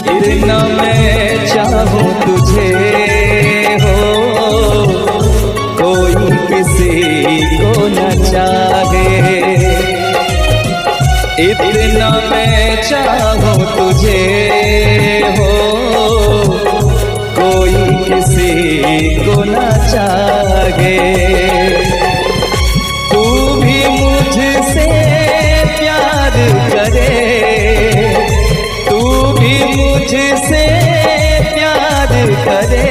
इतना मैं चाहूं तुझे हो, कोई किसी को न चाहे। इतना मैं चाहूं तुझे हो, कोई किसी को न चाहे। तू भी मुझसे प्यार करे, तू भी मुझसे प्यार करे,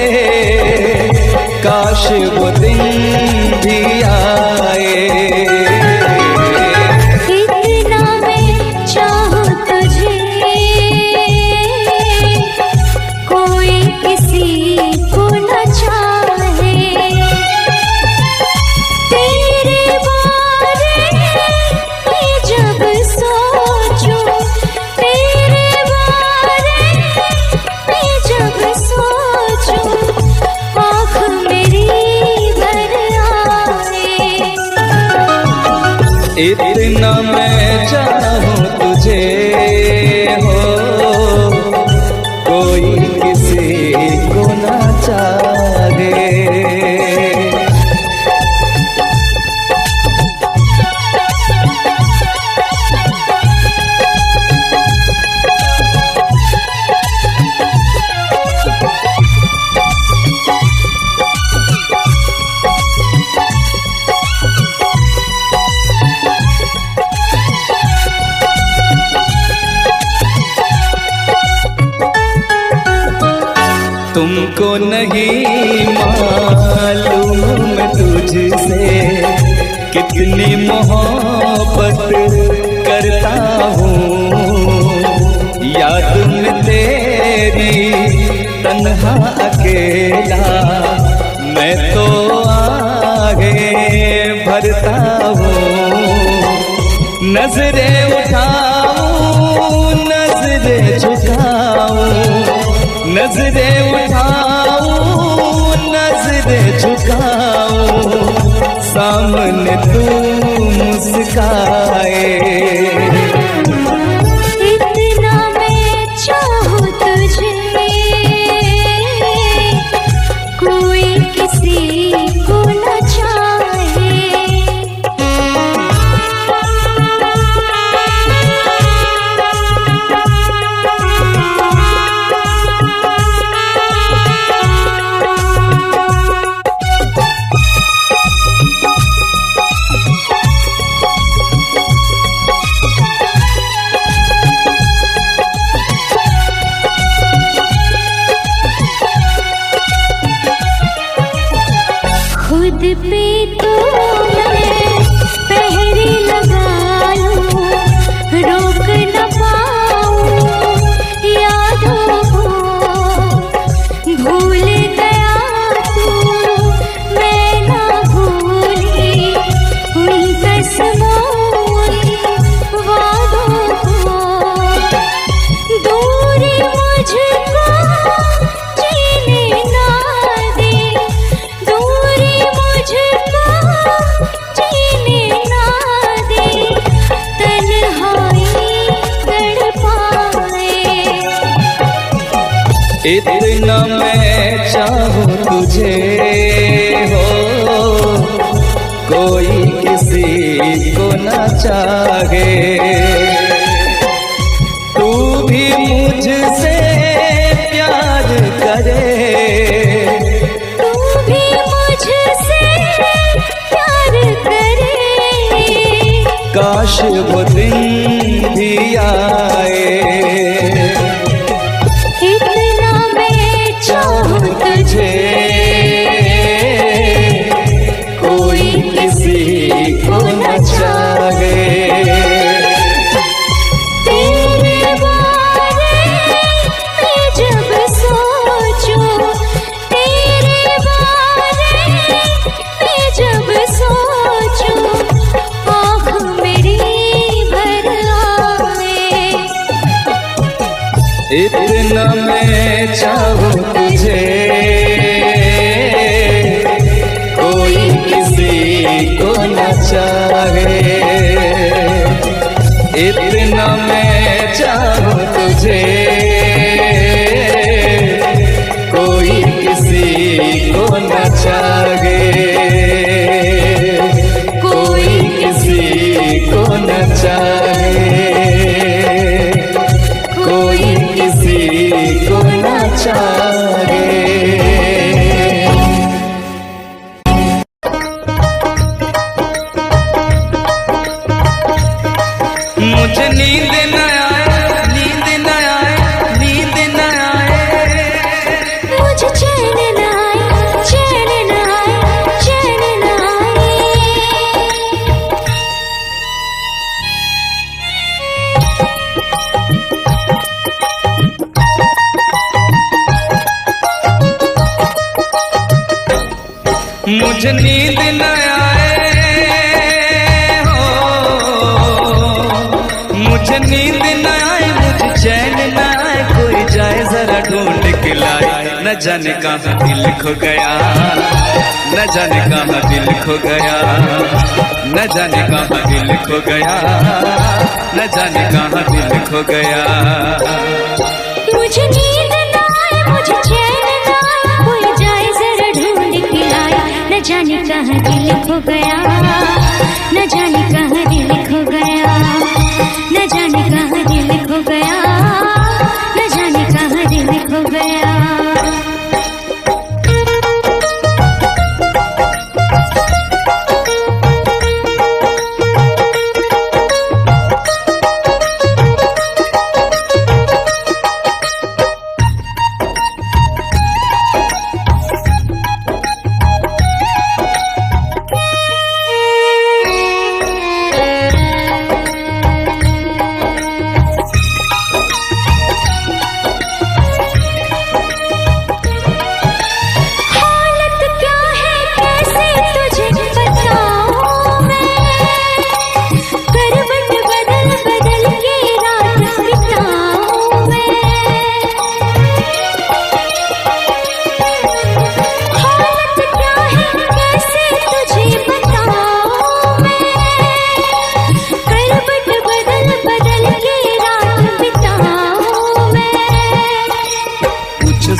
काश वो दिन भी आए। इतना मैं चाहूं तुझे, कोई किसी को न चाहे। तेरे बारे में जब सोचूं, तेरे बारे में जब सोचूं, आँख मेरी भर आए। इतना मैं चाहूं तुझे हो, कोई किसी को न चाहे। तुमको नहीं मालूम मैं तुझसे कितनी मोहब्बत करता हूँ। याद में तेरी तन्हा अकेला मैं तो आगे भरता हूँ। नजरें उठाऊं, नजरें झुकाऊं, नजरें उठाऊं, नजरें झुकाऊं, सामने तू मुस्काए। इतना मैं चाहूं तुझे, कोई किसी को न चाहे। खुद पे तो मैं पहरे लगा लूं, रोक न पाऊं यादों को। भूल गया तू, मैं ना भूली उन कसमों वादों को। दूरी मुझको जीने ना दे, दूरी मुझको जीने ना दे, तन्हाई तड़पाए। इतना मैं चाहूं तुझे हो, कोई किसी को न चाहे। तू भी मुझसे प्यार करे, तू भी मुझसे प्यार करे, काश वो दिन भी आए। इतना मैं चाहूं तुझे, कोई किसी को न चाहे। तेरे बारे में जब सोचूं, तेरे बारे में जब सोचूं, आँख मेरी भर आए। इतना मैं चाहूं तुझे, कोई किसी को न चाहे। इतना मैं चाहूं तुझे, मुझे नींद न आए हो, मुझे नींद न आए, मुझे चैन न आए, कोई जाए जरा ढूंढ के लाए। न जाने कहाँ दिल खो गया, न जाने कहाँ दिल खो गया, न जाने कहाँ दिल खो गया, न जाने कहाँ दिल खो गया। मुझे नींद न आए, मुझे चैन न आए, कोई जाए जरा ढूंढ के लाए। न जाने कहाँ दिल खो गया, न जाने कहाँ दिल खो गया, न जाने कहाँ दिल खो गया, न जाने कहाँ दिल खो गया।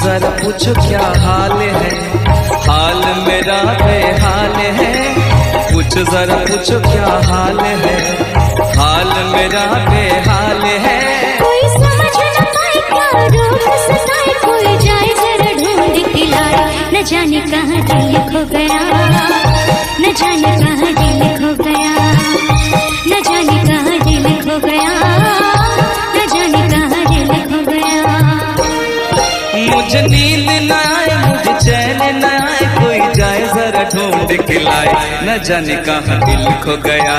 जरा पूछो क्या हाल है, हाल मेरा बेहाल है। पूछो जरा पूछो क्या हाल है, हाल मेरा बेहाल है। कोई समझ न पाए क्या रोग सताए, कोई जाए जरा ढूंढ के लाए। न जाने कहाँ दिल खो गया, न जाने कहाँ दिल खो गया, न जाने कहाँ दिल खो गया, न जाने कहाँ दिल खो गया। मुझे नींद न आए, मुझे चैन न आए, कोई जाए जरा ढूंढ के लाए। न जाने कहाँ दिल खो गया,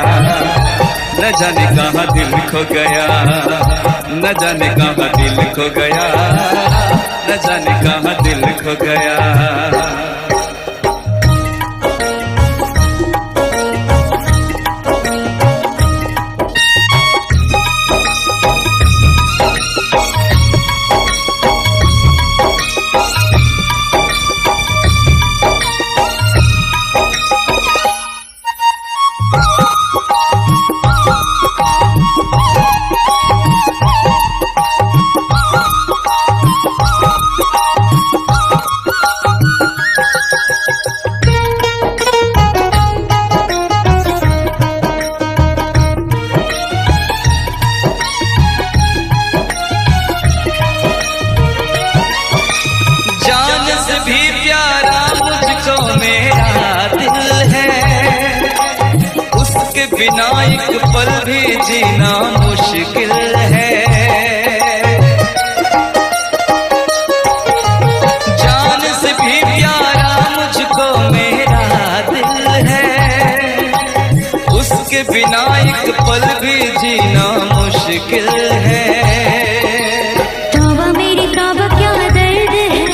न जाने कहाँ दिल खो गया, न जाने कहाँ दिल खो गया, न जाने कहाँ दिल खो गया। बिना एक पल भी जीना मुश्किल है। जान से भी प्यारा मुझको मेरा दिल है, उसके बिना एक पल भी जीना मुश्किल है। तौबा मेरी तौबा क्या दर्द है,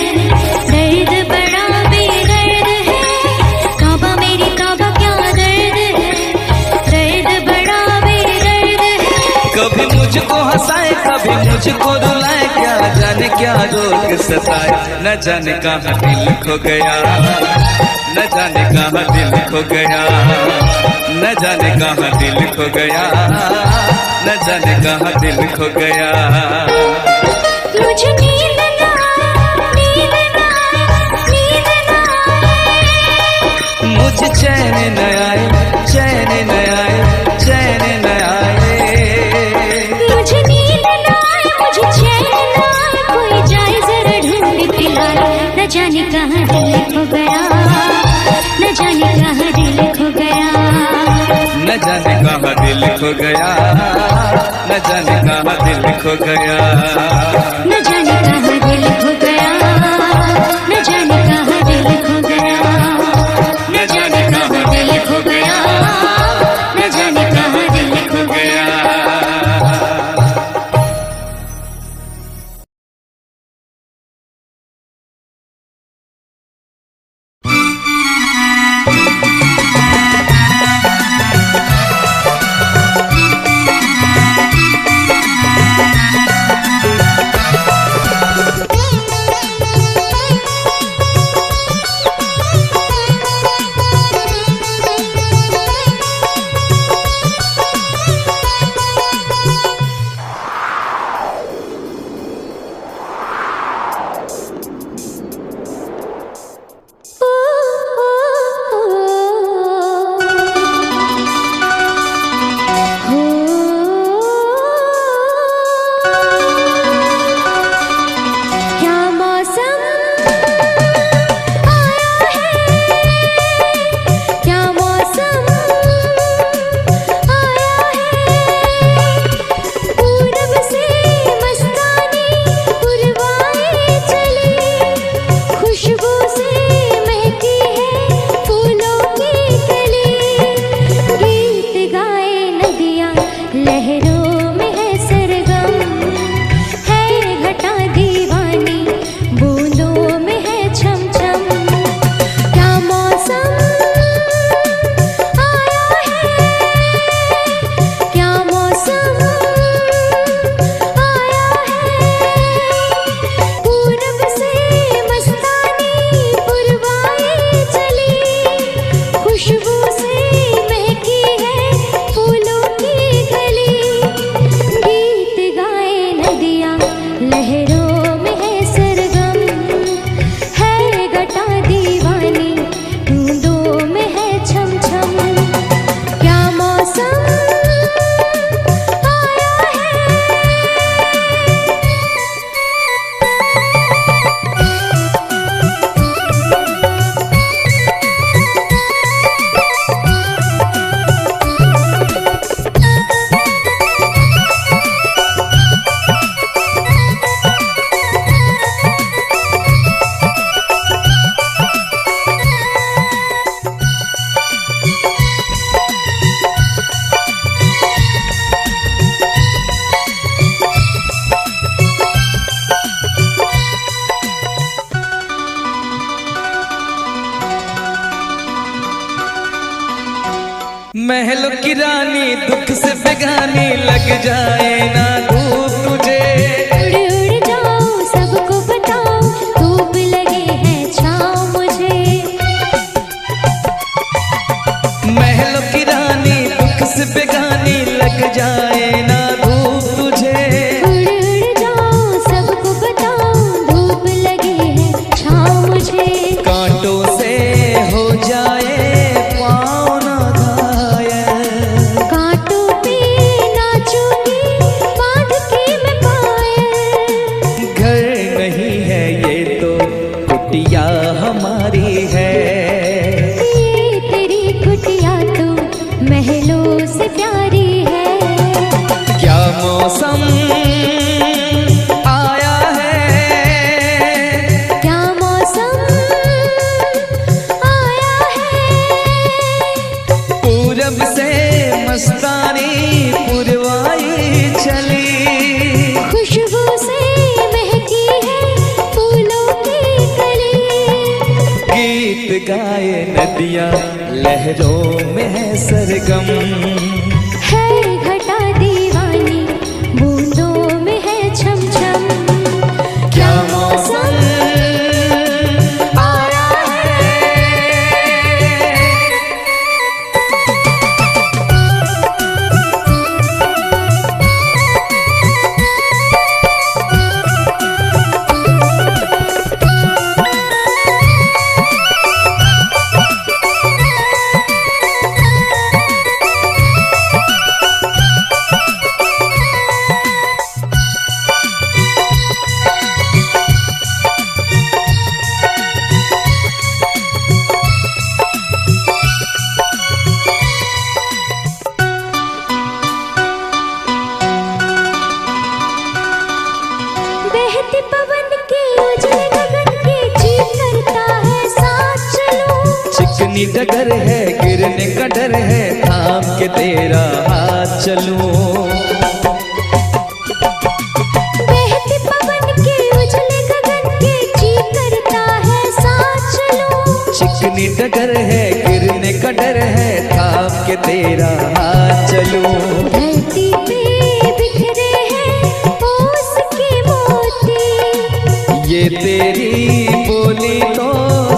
दर्द बड़ा बेदर्द है। तौबा मेरी तौबा क्या दर्द है, दर्द बड़ा बेदर्द है। कभी मुझको हंसाए, कभी मुझको रुलाए, क्या जाने क्या रोग सताए। न जाने कहाँ दिल खो गया, न जाने कहाँ दिल खो गया, न जाने कहाँ दिल खो गया, न जाने कहाँ दिल खो गया। मुझे नींद न आए, नींद न आए, नींद न आए। मुझे चैन न आए, चैन न आए, चैन न आए। मुझे नींद न आए, मुझे चैन न आए, कोई जाए जरा ढूंढ के लाए। न जाने कहाँ दिल खो गया, न जाने कहाँ दिल खो गया, न जाने कहाँ दिल खो गया, न जाने कहाँ दिल खो गया, न जाने कहाँ दिल खो गया, न जाने कहाँ दिल खो गया, न जाने कहाँ दिल खो गया, न जाने कहाँ दिल खो गया। महलों की रानी दुख से बेगानी लग जाए ना धूप तुझे। उड़ उड़ जाऊं सबको बताऊं धूप लगे है छाँव मुझे। महलों की रानी दुख से बेगानी लग जाए ना धूप तुझे। उड़ उड़ जाऊं सबको बताऊं धूप लगे है छाँव मुझे। कांटों से हो जाए पाँव ना घायल, कांटों पे नाचूंगी बांध के मैं पायल। घर नहीं है ये तो कुटिया हमारी है। ये तेरी कुटिया तो महलों से प्यारी है। क्या मौसम आया है, क्या मौसम आया है। पूरब से मस्तानी पुरवाई चली। खुशबू से महकी है फूलों की कली। गीत गाए नदियाँ लहरों में है सरगम। है घटा दीवानी बूंदों में है छम छम। क्या मौसम आया है। बहते पवन के उजले गगन के जी करता है साथ चलूं। चिकनी डगर है गिरने का डर है थाम के तेरा हाथ चलूं। बहते पवन के उजले गगन के जी करता है साथ चलूं। चिकनी डगर है गिरने का डर है थाम के तेरा हाथ चलूं। धरती पे बिखरे हैं ओस के मोती। ये तेरी बोली तो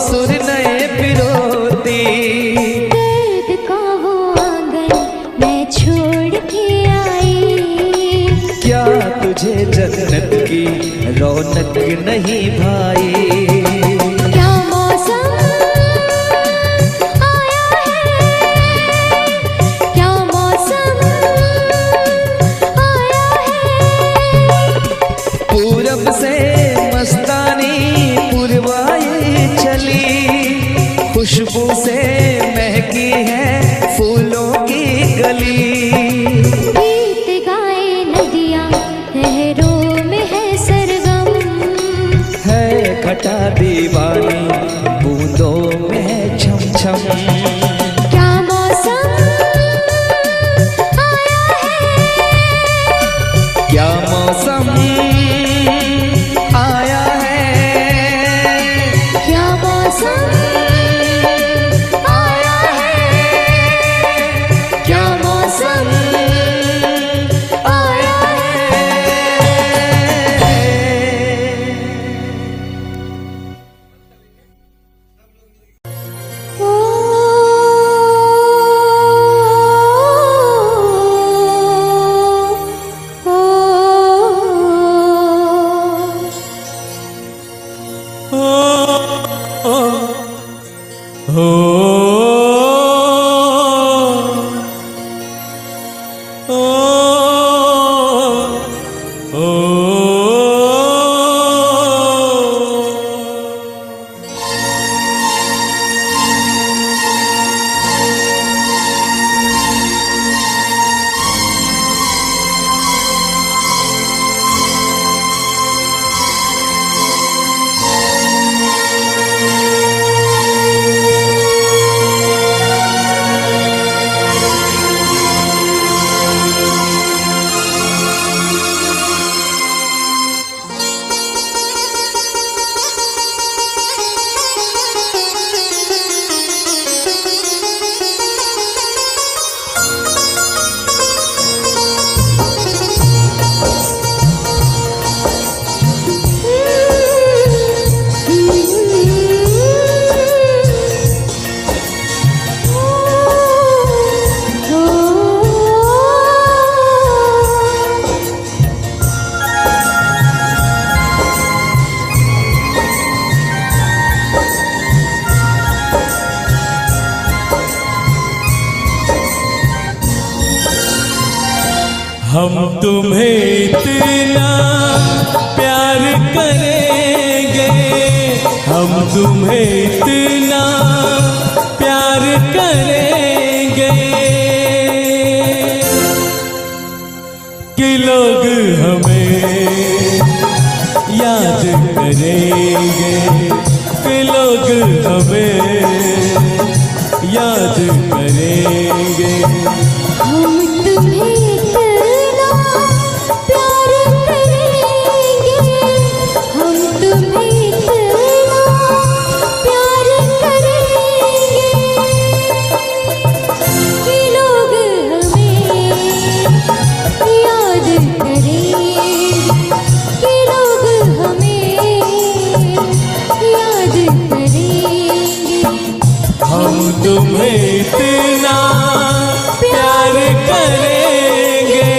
सुर नए पिरोती। दर्द का वो आंगन मैं छोड़ के आई। क्या तुझे जन्नत की रौनक नहीं भाई। क्या मौसम आया है। क्या मौसम आया है। पूरब से मस्तानी पुरवाई चली। खुशबू से महकी है फूलों की गली। गीत गाए नदियाँ लहरों में है सरगम। है घटा हम तुम्हें इतना प्यार करेंगे, हम तुम्हें इतना प्यार करेंगे कि लोग हमें याद करेंगे, कि लोग हमें याद करेंगे। हम तुम्हें इतना प्यार करेंगे, हम तुम्हें इतना प्यार करेंगे कि लोग हमें याद करेंगे, कि लोग हमें याद करेंगे। हम तुम्हें इतना प्यार करेंगे।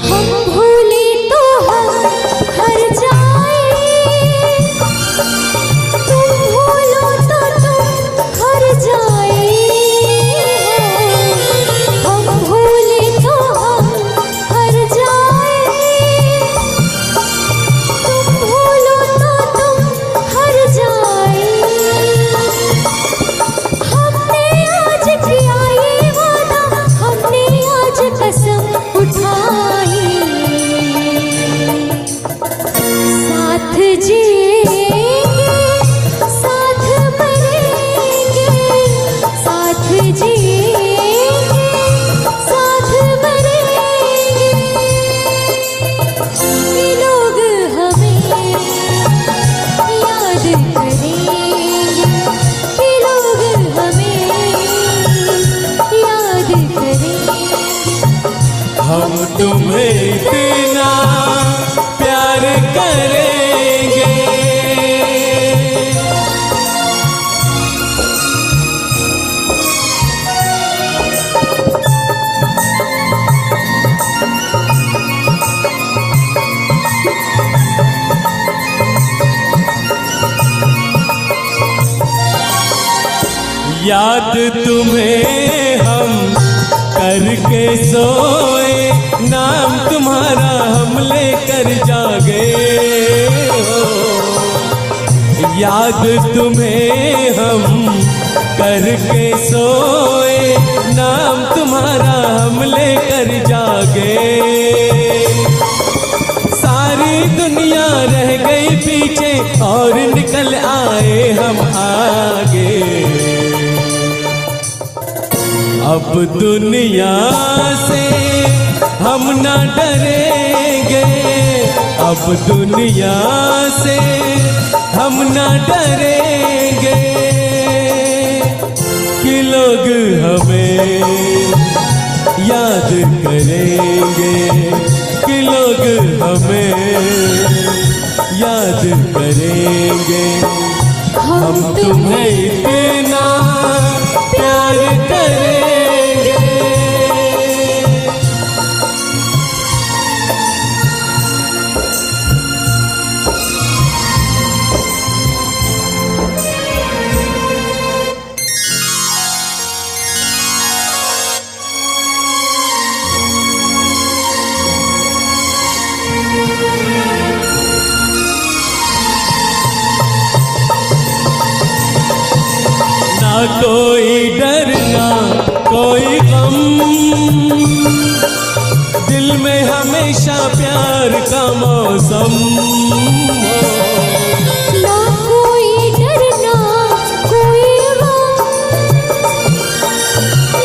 हम भूले तो हम हर जाए, तुम भूलो तो तुम हर जाए। हम भूले तो हम हर जाए, तुम भूलो तो तुम हर जाए। हमने आज किया ये वादा, हमने आज कसम उठाई, साथ जिएंगे साथ मरेंगे, साथ जिएंगे साथ मरेंगे कि लोग हमें याद करेंगे, कि लोग हमें याद करेंगे। हम तुम्हें इतना प्यार करेंगे। याद तुम्हें हम करके सोए, नाम तुम्हारा हम लेकर जागे हो। याद तुम्हें हम करके सोए, नाम तुम्हारा हम लेकर जागे। सारी दुनिया रह गई पीछे और निकल आए हम आगे। अब दुनिया से हम ना डरेंगे, अब दुनिया से हम ना डरेंगे कि लोग हमें याद करेंगे, कि लोग हमें याद करेंगे। हम तुम्हें इतना प्यार करेंगे। ना कोई डर ना कोई गम, दिल में हमेशा प्यार का मौसम हो। ना कोई डर ना कोई गम,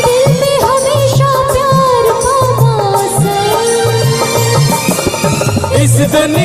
दिल में हमेशा प्यार का मौसम। इस दुनिया